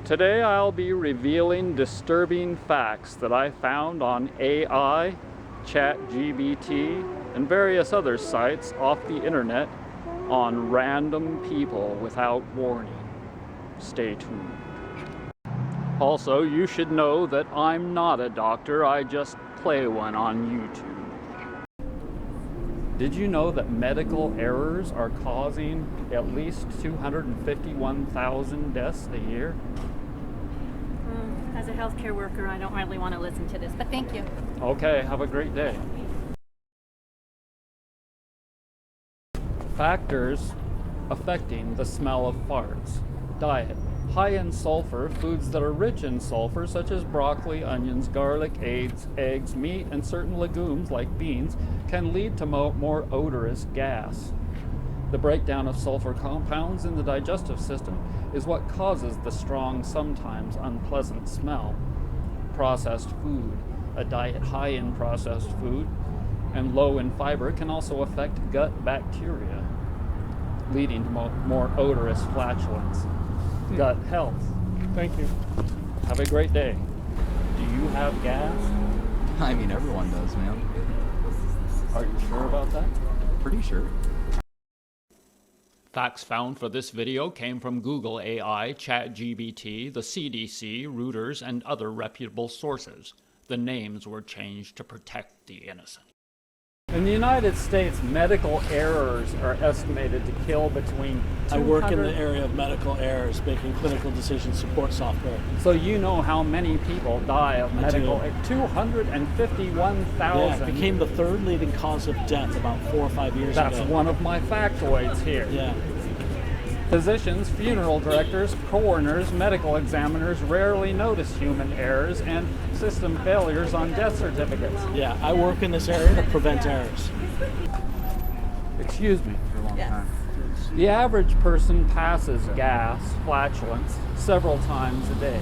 Today I'll be revealing disturbing facts that I found on AI, ChatGPT, and various other sites off the internet on random people without warning. Stay tuned. Also, you should know that I'm not a doctor, I just play one on YouTube. Did you know that medical errors are causing at least 251,000 deaths a year? As a healthcare worker, I don't really want to listen to this, but thank you. Okay, have a great day. Factors affecting the smell of farts. Diet. High in sulfur, foods that are rich in sulfur, such as broccoli, onions, garlic, eggs, meat, and certain legumes like beans, can lead to more odorous gas. The breakdown of sulfur compounds in the digestive system is what causes the strong, sometimes unpleasant smell. Processed food. A diet high in processed food and low in fiber can also affect gut bacteria, leading to more odorous flatulence. Gut health. Thank you. Have a great day. Do you have gas? I mean, everyone does, man. Are you sure about that? Pretty sure. Facts found for this video came from Google AI, ChatGPT, the CDC, Reuters, and other reputable sources. The names were changed to protect the innocent. In the United States, medical errors are estimated to kill between 200... I work in the area of medical errors, making clinical decision support software. So you know how many people die of medical... 251,000. Yeah, it became the third leading cause of death about 4 or 5 years ago. That's one of my factoids here. Yeah. Physicians, funeral directors, coroners, medical examiners rarely notice human errors and system failures on death certificates. Yeah, I work in this area to prevent errors. Excuse me. Yes. The average person passes gas, flatulence, several times a day.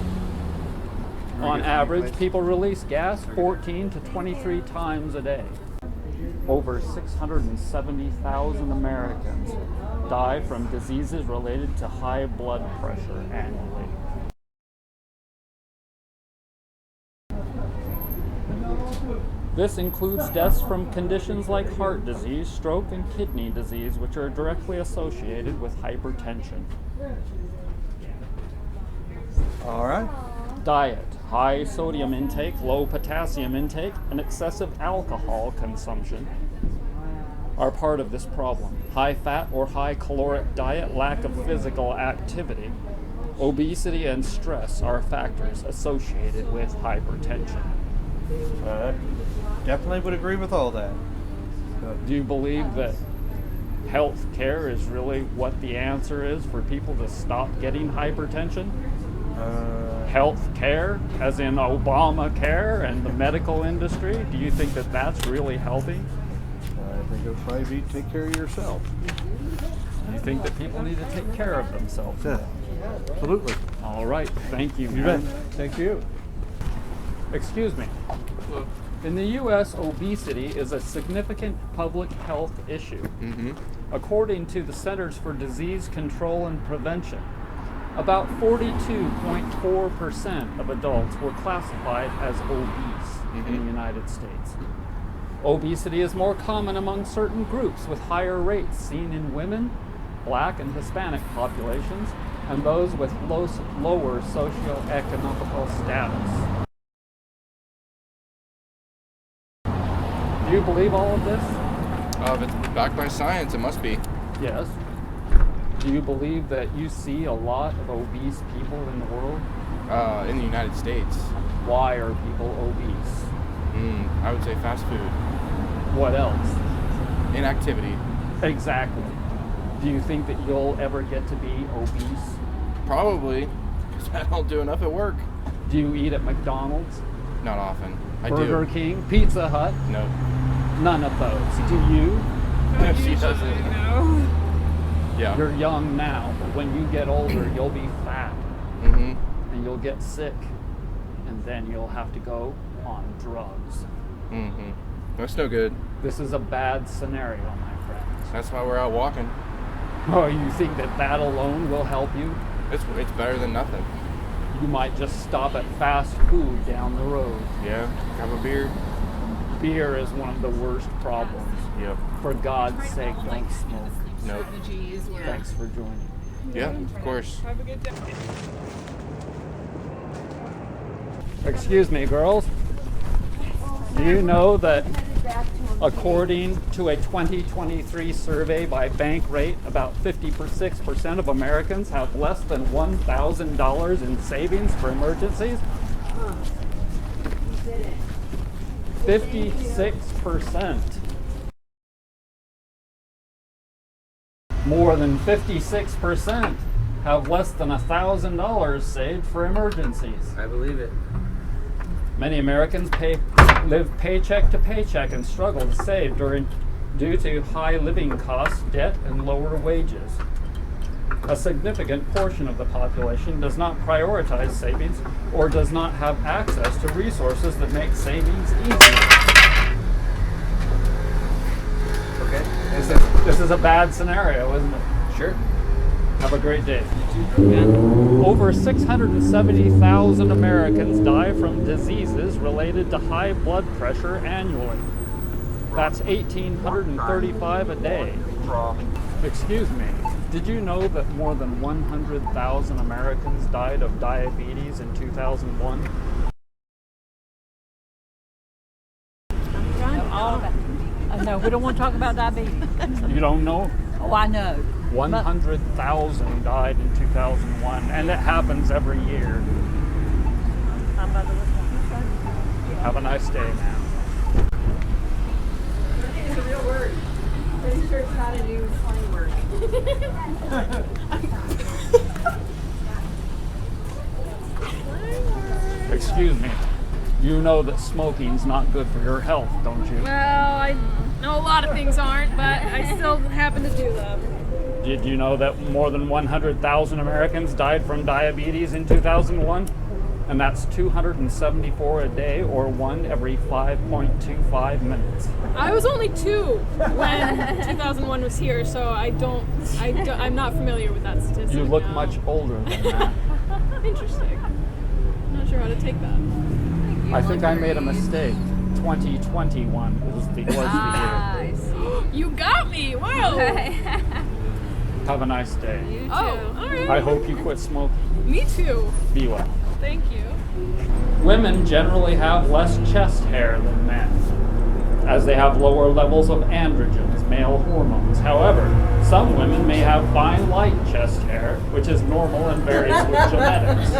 On average, people release gas 14 to 23 times a day. Over 670,000 Americans die from diseases related to high blood pressure annually. This includes deaths from conditions like heart disease, stroke, and kidney disease, which are directly associated with hypertension. All right. Diet. High sodium intake, low potassium intake, and excessive alcohol consumption are part of this problem. High fat or high caloric diet, lack of physical activity, obesity, and stress are factors associated with hypertension. Definitely would agree with all that. Do you believe that health care is really what the answer is for people to stop getting hypertension? Health care, as in Obamacare and the medical industry? Do you think that that's really helping? I think it would probably be take care of yourself. You think that people need to take care of themselves? Yeah, absolutely. All right, thank you. You bet. Thank you. Excuse me. In the U.S., obesity is a significant public health issue. According to the Centers for Disease Control and Prevention, about 42.4% of adults were classified as obese in the United States. Obesity is more common among certain groups, with higher rates seen in women, Black and Hispanic populations, and those with lower socioeconomic status. Do you believe all of this? If it's backed by science, it must be. Yes. Do you believe that you see a lot of obese people in the world? In the United States. Why are people obese? I would say fast food. What else? Inactivity. Exactly. Do you think that you'll ever get to be obese? Probably, because I don't do enough at work. Do you eat at McDonald's? Not often. Burger King? Pizza Hut? No. None of those. Do you? She doesn't. No. Yeah. You're young now, but when you get older, you'll be fat. And you'll get sick. And then you'll have to go on drugs. That's no good. This is a bad scenario, my friends. That's why we're out walking. Oh, you think that alone will help you? It's better than nothing. you might just stop at fast food down the road. Yeah. Have a beer. Beer is one of the worst problems. Yep. For God's sake, don't smoke. Nope. Thanks for joining. Yeah, of course. Excuse me, girls. Do you know that according to a 2023 survey by Bankrate, about 56% of Americans have less than $1,000 in savings for emergencies? 56%. More than 56% have less than $1,000 saved for emergencies. I believe it. Many Americans live paycheck to paycheck and struggle to save due to high living costs, debt, and lower wages. A significant portion of the population does not prioritize savings or does not have access to resources that make savings easy. Okay. This is a bad scenario, isn't it? Sure. Have a great day. Over 670,000 Americans die from diseases related to high blood pressure annually. That's 1,835 a day. Excuse me, did you know that more than 100,000 Americans died of diabetes in 2001? No, we don't want to talk about diabetes. You don't know? Oh, I know. 100,000 died in 2001, and it happens every year. Have a nice day, man. It's a real word. Pretty sure it's not a new slang word. Excuse me. You know that smoking's not good for your health, don't you? Well, I know a lot of things aren't, but I still happen to do them. Did you know that more than 100,000 Americans died from diabetes in 2001? And that's 274 a day, or one every 5.25 minutes. I was only 2 when 2001 was here, so I'm not familiar with that statistic. You look now. much older than that. Interesting. I'm not sure how to take that. I think I made a mistake. 2021 was the year. I see. You got me! Wow! Have a nice day. You too. Oh, alright. I hope you quit smoking. Me too. Be well. Thank you. Women generally have less chest hair than men, as they have lower levels of androgens, male hormones. However, some women may have fine light chest hair, which is normal and varies with genetics.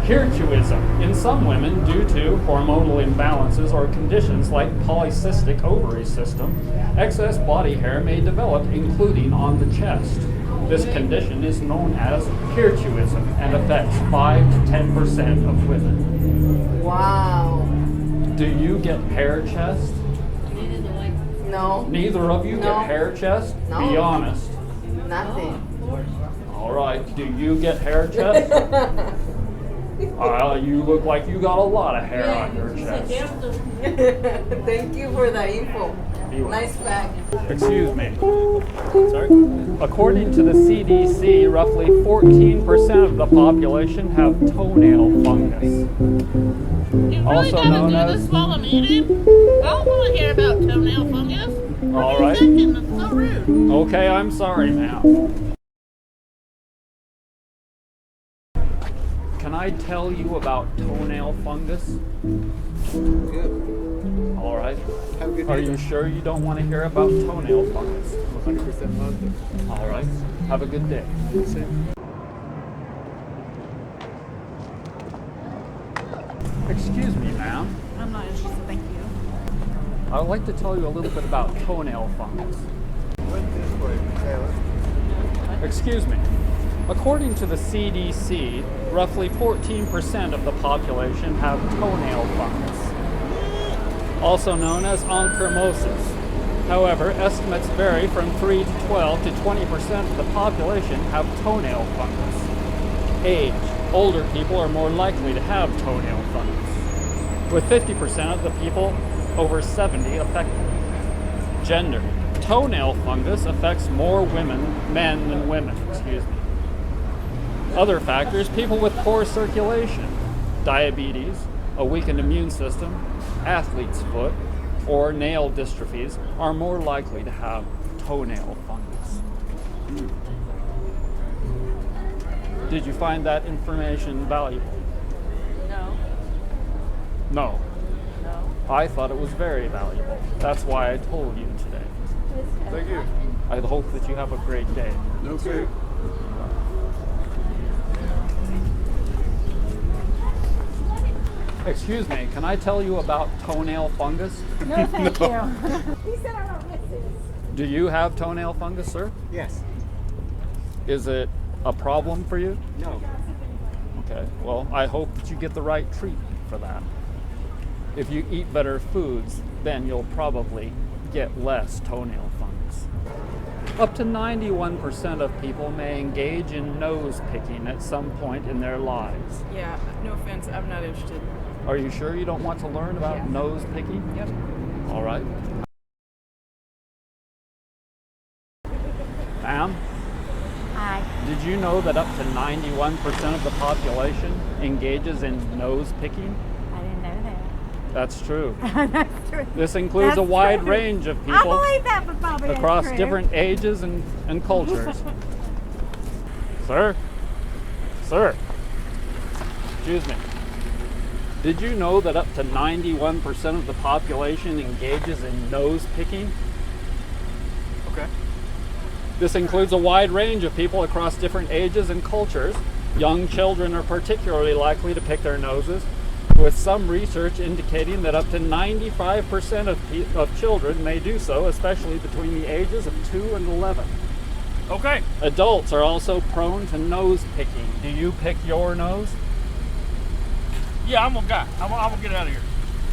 Hirsutism in some women due to hormonal imbalances or conditions like polycystic ovary system, excess body hair may develop, including on the chest. This condition is known as hirsutism and affects 5 to 10% of women. Wow. Do you get hair chest? No, Neither of you No. get hair chest? No. Be honest. nothing. All right. Do you get hair chest? You look like you got a lot of hair on your chest. Thank you for the info. Be well. Nice bag. Excuse me. Sorry? According to the CDC, roughly 14% of the population have toenail fungus. You really Also gotta known do as- this while I'm eating? I don't want to hear about toenail fungus. What All are you right. thinking? That's so rude. Okay, I'm sorry, ma'am. Can I tell you about toenail fungus? Good. All right. Have a good Are day. you sure you don't want to hear about toenail fungus? 100% positive. All right. Have a good day. Excuse me, ma'am. I'm not interested, thank you. I would like to tell you a little bit about toenail fungus. Excuse me. According to the CDC, roughly 14% of the population have toenail fungus, also known as onchromosis. However, estimates vary from 3 to 12 to 20% of the population have toenail fungus. Age. Older people are more likely to have toenail fungus, with 50% of the people over 70 affected. Gender. Toenail fungus affects more men than women. Excuse me. Other factors, people with poor circulation, diabetes, a weakened immune system, athlete's foot, or nail dystrophies are more likely to have toenail fungus. Did you find that information valuable? No. No. No. I thought it was very valuable. That's why I told you today. Thank you. I hope that you have a great day. Okay. Excuse me, can I tell you about toenail fungus? No, thank you. He said I don't miss this. Do you have toenail fungus, sir? Yes. Is it a problem for you? No. Okay, well, I hope that you get the right treatment for that. If you eat better foods, then you'll probably get less toenail fungus. Up to 91% of people may engage in nose picking at some point in their lives. Yeah, no offense, I'm not interested. Are you sure you don't want to learn about nose picking? Yep. All right. Ma'am, Hi. did you know that up to 91% of the population engages in nose picking? I didn't know that. That's true. That's true. This includes a That's wide true. range of I people believe that, but probably that's across true. different ages and cultures. Sir? Sir? Excuse me. Did you know that up to 91% of the population engages in nose picking? Okay. This includes a wide range of people across different ages and cultures. Young children are particularly likely to pick their noses, with some research indicating that up to 95% of children may do so, especially between the ages of 2 and 11. Okay. Adults are also prone to nose picking. Do you pick your nose? Yeah, I'm a guy. I'm gonna get out of here.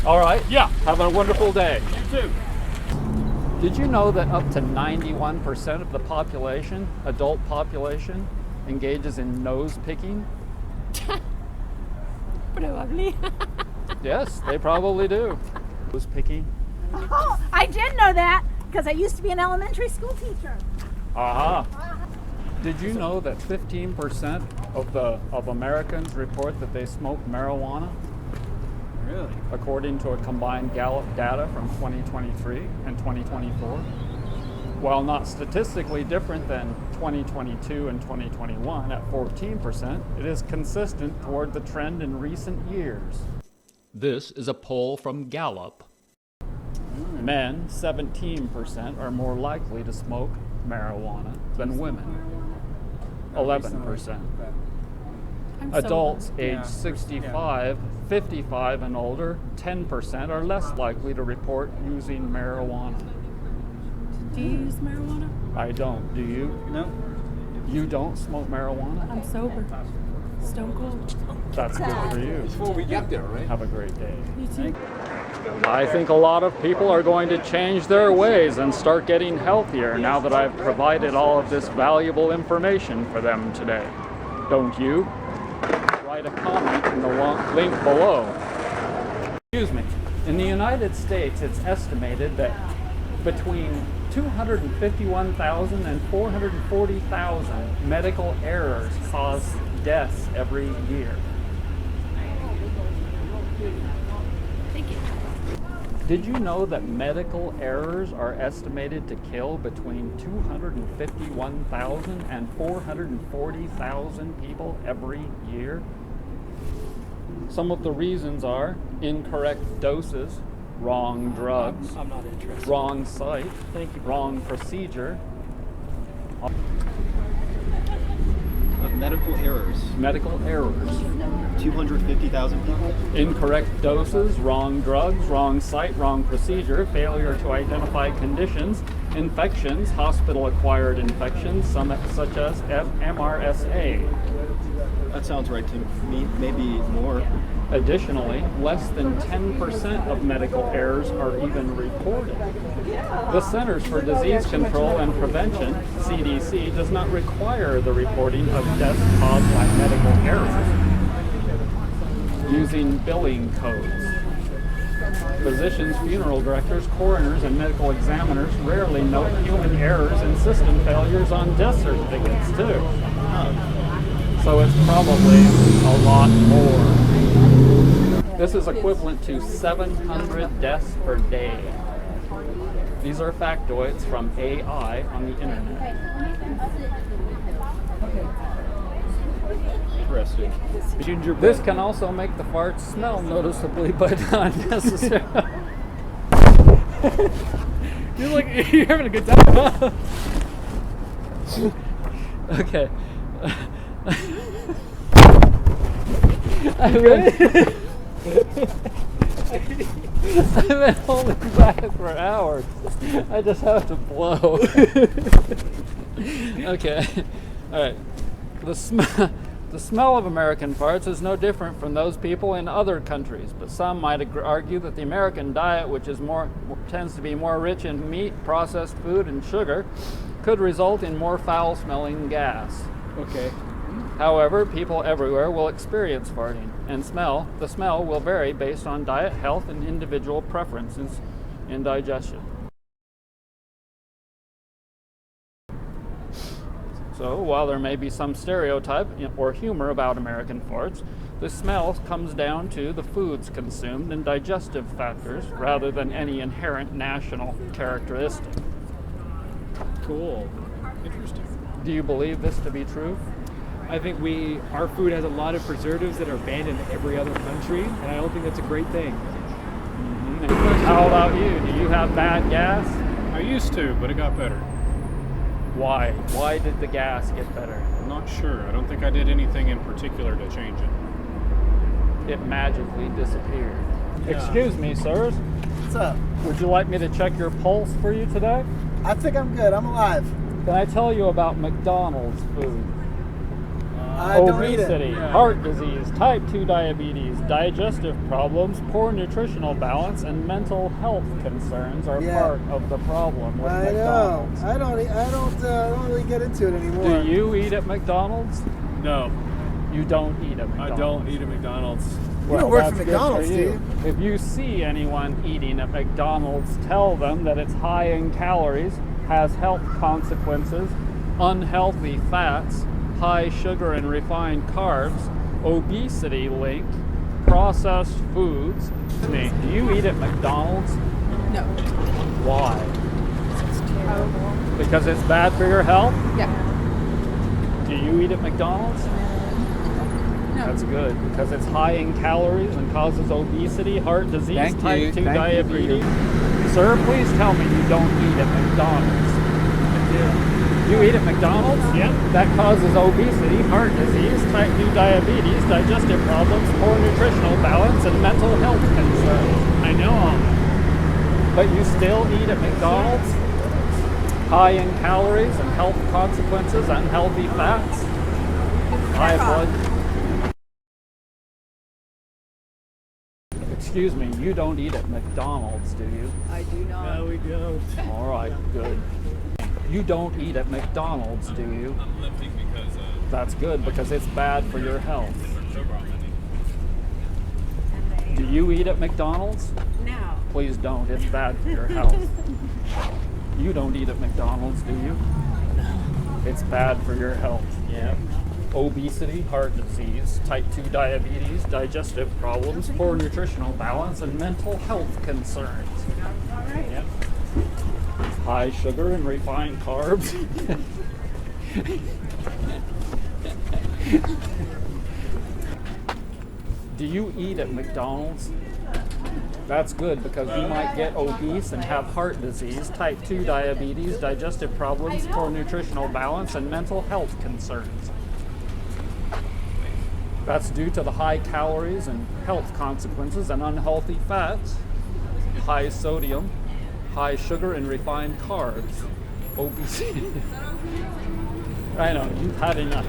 All right. Yeah. Have a wonderful day. You too. Did you know that up to 91% of the population, adult population, engages in nose picking? Probably. Yes, they probably do. Nose picking? Oh, I did know that because I used to be an elementary school teacher. Aha. Did you know that 15% of Americans report that they smoke marijuana? Really? According to a combined Gallup data from 2023 and 2024. While not statistically different than 2022 and 2021 at 14%, it is consistent toward the trend in recent years. This is a poll from Gallup. Men, 17%, are more likely to smoke marijuana than women. 11%. Adults aged 65, 55 and older, 10% are less likely to report using marijuana. Do you use marijuana? I don't. Do you? No. You don't smoke marijuana? I'm sober. Stone cold. That's good for you. Before we get there, right? Have a great day. You too. I think a lot of people are going to change their ways and start getting healthier now that I've provided all of this valuable information for them today. Don't you? Write a comment in the link below. Excuse me. In the United States, it's estimated that between 251,000 and 440,000 medical errors cause deaths every year. Thank you. Did you know that medical errors are estimated to kill between 251,000 and 440,000 people every year? Some of the reasons are incorrect doses, wrong drugs, I'm not interested. wrong site, Thank you. wrong procedure, Medical errors. medical errors, 250,000 people. incorrect doses, wrong drugs, wrong site, wrong procedure, failure to identify conditions, infections, hospital-acquired infections, some such as MRSA. That sounds right to me. Maybe more. Additionally, less than 10% of medical errors are even reported. The Centers for Disease Control and Prevention, CDC, does not require the reporting of deaths caused by medical errors using billing codes. Physicians, funeral directors, coroners, and medical examiners rarely note human errors and system failures on death certificates, too. So it's probably a lot more. This is equivalent to 700 deaths per day. These are factoids from AI on the internet. Interesting. Gingerbread. This can also make the farts smell noticeably, but not necessarily. You're having a good time, huh? Okay. I've been holding back for hours. I just have to blow. Okay. All right. The smell of American farts is no different from those people in other countries, but some might argue that the American diet, which is tends to be more rich in meat, processed food, and sugar, could result in more foul-smelling gas. Okay. However, people everywhere will experience farting, and the smell will vary based on diet, health, and individual preferences in digestion. So, while there may be some stereotype or humor about American farts, the smell comes down to the foods consumed and digestive factors rather than any inherent national characteristic. Cool. Interesting. Do you believe this to be true? I think our food has a lot of preservatives that are banned in every other country, and I don't think that's a great thing. Mm-hmm. How about you? Do you have bad gas? I used to, but it got better. Why? Why did the gas get better? I'm not sure. I don't think I did anything in particular to change it. It magically disappeared. Yeah. Excuse me, sirs. What's up? Would you like me to check your pulse for you today? I think I'm good. I'm alive. Can I tell you about McDonald's food? I don't eat it. Obesity, heart disease, type 2 diabetes, digestive problems, poor nutritional balance, and mental health concerns are part of the problem with McDonald's. I don't really get into it anymore. Do you eat at McDonald's? No, You don't eat at McDonald's. I don't eat at McDonald's. You don't work that's for good McDonald's, for do you? If you see anyone eating at McDonald's, tell them that it's high in calories, has health consequences, unhealthy fats, high sugar and refined carbs, obesity link, processed foods. Do you eat at McDonald's? No. Why? It's terrible. Because it's bad for your health? Yeah. Do you eat at McDonald's? No. That's good, because it's high in calories and causes obesity, heart disease, type 2 diabetes. Sir, please tell me you don't eat at McDonald's. You eat at McDonald's? Yeah. That causes obesity, heart disease, type 2 diabetes, digestive problems, poor nutritional balance, and mental health concerns. I know all that. But you still eat at McDonald's? High in calories and health consequences, unhealthy fats, high blood. Excuse me, you don't eat at McDonald's, do you? I do not. No, we don't. All right, good. You don't eat at McDonald's, do you? I'm lifting because That's good, because it's bad for your health. Do you eat at McDonald's? No. Please don't, it's bad for your health. You don't eat at McDonald's, do you? It's bad for your health. Yeah. Obesity, heart disease, type 2 diabetes, digestive problems, poor nutritional balance, and mental health concerns. Yep. High sugar and refined carbs. Do you eat at McDonald's? That's good, because you might get obese and have heart disease, type 2 diabetes, digestive problems, poor nutritional balance, and mental health concerns. That's due to the high calories and health consequences and unhealthy fats, high sodium, high sugar and refined carbs, obesity. I know, you've had enough.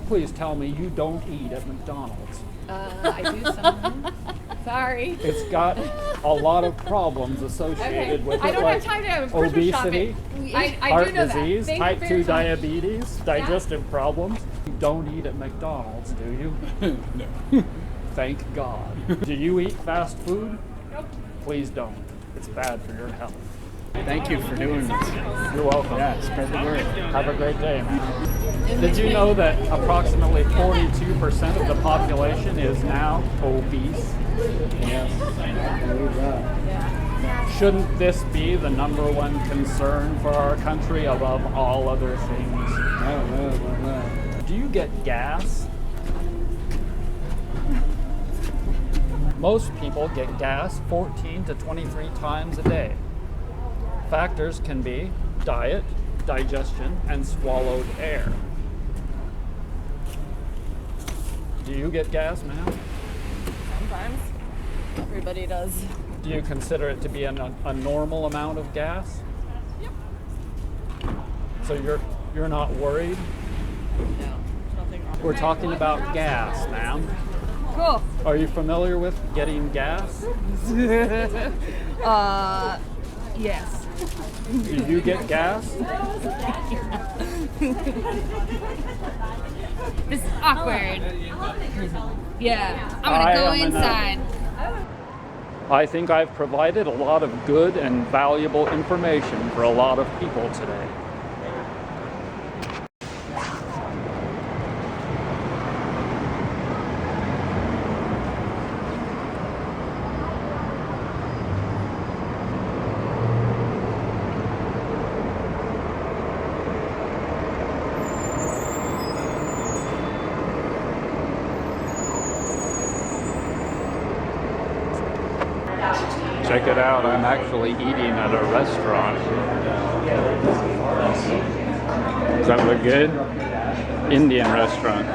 Please tell me you don't eat at McDonald's. I do sometimes. Sorry. It's got a lot of problems associated with it, I don't like have time to have Christmas obesity, shopping. I heart do know disease, that. type 2 diabetes, digestive problems. You don't eat at McDonald's, do you? No. Thank God. Do you eat fast food? Nope. Please don't. It's bad for your health. Thank you for doing this. You're welcome. Yeah, spread the word. Have a great day. Did you know that approximately 42% of the population is now obese? Yes, I believe that. Shouldn't this be the number one concern for our country above all other things? I don't know about that. Do you get gas? Most people get gas 14 to 23 times a day. Factors can be diet, digestion, and swallowed air. Do you get gas, ma'am? Sometimes. Everybody does. Do you consider it to be a normal amount of gas? Yep. So you're not worried? No, there's nothing wrong. We're talking about gas, ma'am. Cool. Are you familiar with getting gas? Yes. Do you get gas? This is awkward. Yeah, I'm I gonna go am inside. I think I've provided a lot of good and valuable information for a lot of people today. Check it out, I'm actually eating at a restaurant. Does that look good? Indian restaurant.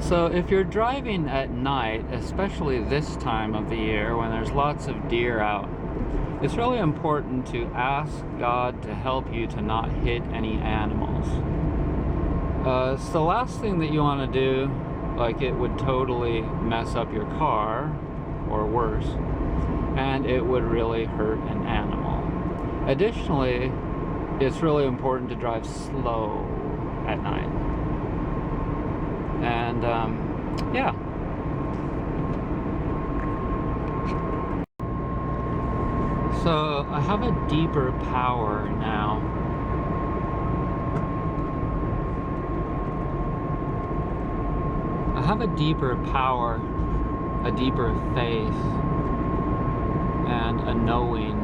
So if you're driving at night, especially this time of the year when there's lots of deer out, it's really important to ask God to help you to not hit any animals. It's the last thing that you want to do, like it would totally mess up your car, or worse, and it would really hurt an animal. Additionally, it's really important to drive slow at night. And yeah. So I have a deeper power now. I have a deeper power, a deeper faith, and a knowing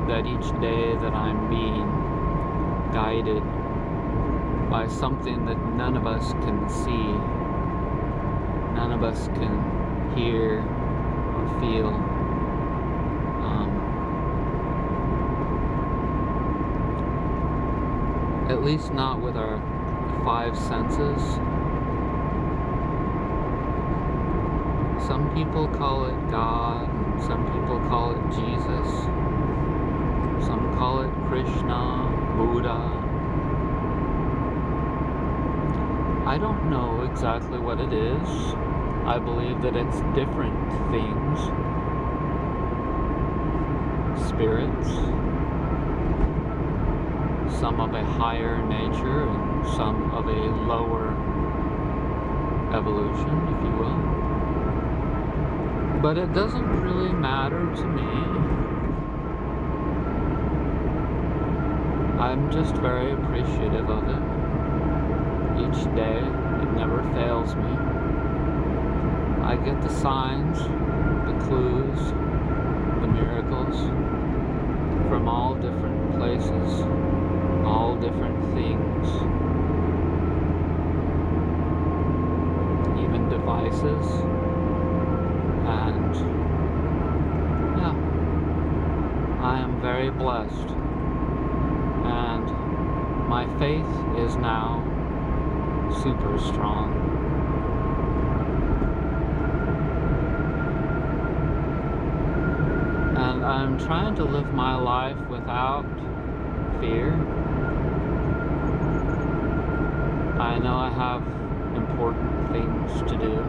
that each day that I'm being guided by something that none of us can see. None of us can hear or feel. At least not with our 5 senses. Some people call it God, some people call it Jesus, some call it Krishna, Buddha. I don't know exactly what it is. I believe that it's different things. Spirits. Some of a higher nature and some of a lower evolution, if you will. But it doesn't really matter to me. I'm just very appreciative of it. Each day, it never fails me. I get the signs, the clues, the miracles from all different places, all different things, even devices, and yeah, I am very blessed, and my faith is now super strong. And I'm trying to live my life without fear. I know I have important things to do.